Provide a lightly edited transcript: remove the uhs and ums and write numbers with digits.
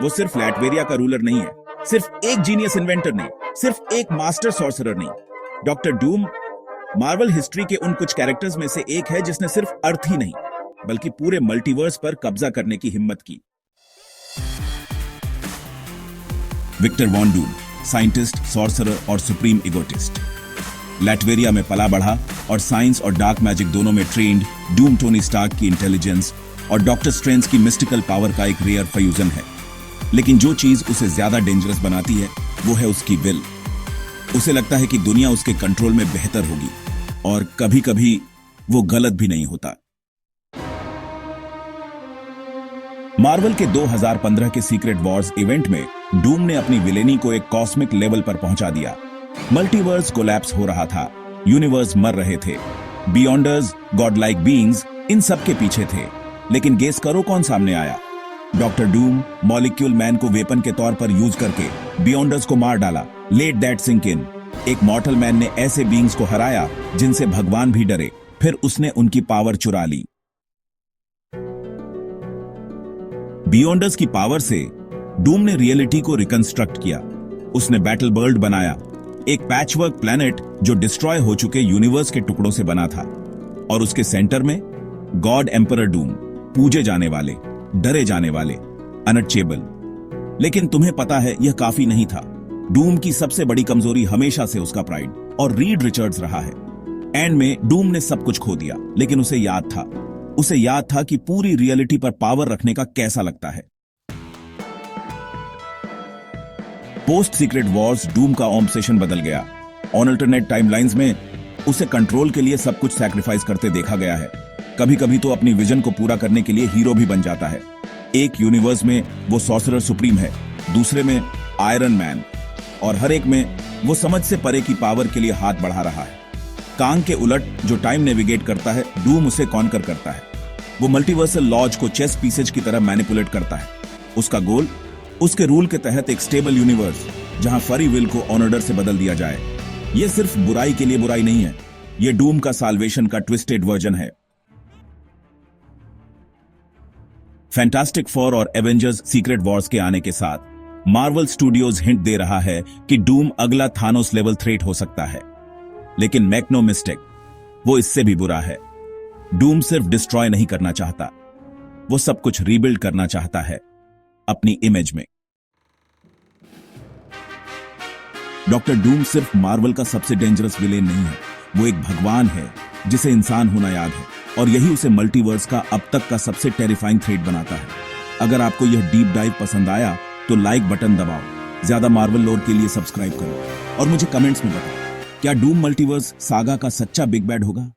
वो सिर्फ लैटवेरिया का रूलर नहीं है, सिर्फ एक जीनियस इन्वेंटर नहीं, सिर्फ एक मास्टर सॉर्सरर नहीं। डॉक्टर डूम मार्वल हिस्ट्री के उन कुछ कैरेक्टर्स में से एक है जिसने सिर्फ अर्थ ही नहीं बल्कि पूरे मल्टीवर्स पर कब्जा करने की हिम्मत की। Victor Von Doom, scientist, sorcerer और सुप्रीम इगोटिस्ट। लैटवेरिया में पला बढ़ा और साइंस और डार्क मैजिक दोनों में ट्रेंड डूम टोनी स्टार्क की इंटेलिजेंस और डॉक्टर स्ट्रेंज की मिस्टिकल पावर का एक रेयर फ्यूजन है। लेकिन जो चीज उसे ज्यादा डेंजरस बनाती है वो है उसकी विल। उसे लगता है कि दुनिया उसके कंट्रोल में बेहतर होगी और कभी कभी वो गलत भी नहीं होता। मार्वल के 2015 के सीक्रेट वॉर्स इवेंट में डूम ने अपनी विलेनी को एक कॉस्मिक लेवल पर पहुंचा दिया। मल्टीवर्स कोलैप्स हो रहा था, यूनिवर्स मर रहे थे, बियॉन्डर्स, गॉड लाइक बीइंग्स इन सब के पीछे थे। लेकिन गेस करो कौन सामने आया? डॉक्टर डूम मॉलिक्यूल मैन को वेपन के तौर पर यूज करके बियॉन्डर्स को मार डाला। Let that sink in. एक मॉर्टल मैन ने ऐसे बीइंग्स को हराया जिनसे भगवान भी डरे, फिर उसने उनकी पावर चुरा ली। बियॉन्डर्स की पावर से डूम ने रियलिटी को रिकंस्ट्रक्ट किया। उसने बैटल वर्ल्ड बनाया, एक पैचवर्क प्लैनेट जो डिस्ट्रॉय हो चुके यूनिवर्स के टुकड़ों से बना था। और उसके सेंटर में गॉड एम्परर डूम, पूजे जाने वाले, डरे जाने वाले, अनटचेबल। लेकिन तुम्हें पता है यह काफी नहीं था। डूम की सबसे बड़ी कमजोरी हमेशा से उसका प्राइड और रीड रिचर्ड्स रहा है। एंड में डूम ने सब कुछ खो दिया, लेकिन उसे याद था कि पूरी रियलिटी पर पावर रखने का कैसा लगता है। पोस्ट सीक्रेट वॉर्स डूम का ऑब्सेशन बदल गया। ऑन अल्टरनेट टाइमलाइंस में उसे कंट्रोल के लिए सब कुछ सैक्रिफाइस करते देखा गया है। कभी कभी तो अपनी विजन को पूरा करने के लिए हीरो भी बन जाता है। एक यूनिवर्स में वो सॉर्सरर सुप्रीम है, दूसरे में आयरन मैन, और हर एक में वो समझ से परे की पावर के लिए हाथ बढ़ा रहा है। कांग के उलट जो टाइम नेविगेट करता है, डूम उसे कॉन्कर करता है। वो मल्टीवर्सल लॉज को चेस पीसेज की तरह मैनिपुलेट करता है। उसका गोल उसके रूल के तहत एक स्टेबल यूनिवर्स जहां फरी विल को ऑनर्डर से बदल दिया जाए। ये सिर्फ बुराई के लिए बुराई नहीं है, ये डूम का साल्वेशन का ट्विस्टेड वर्जन है। फैंटास्टिक फोर और एवेंजर्स सीक्रेट वॉर्स के आने के साथ मार्वल स्टूडियोज हिंट दे रहा है कि डूम अगला थानोस लेवल थ्रेट हो सकता है। लेकिन मेक नो मिस्टेक, वो इससे भी बुरा है। डूम सिर्फ डिस्ट्रॉय नहीं करना चाहता, वो सब कुछ रीबिल्ड करना चाहता है अपनी इमेज में। डॉक्टर डूम सिर्फ मार्वल का सबसे डेंजरस विलेन नहीं है, वो एक भगवान है जिसे इंसान होना याद है, और यही उसे मल्टीवर्स का अब तक का सबसे टेरिफाइंग थ्रेट बनाता है। अगर आपको यह डीप डाइव पसंद आया तो लाइक बटन दबाओ, ज्यादा मार्वल लोर के लिए सब्सक्राइब करो और मुझे कमेंट्स में बताओ, क्या डूम मल्टीवर्स सागा का सच्चा बिग बैड होगा?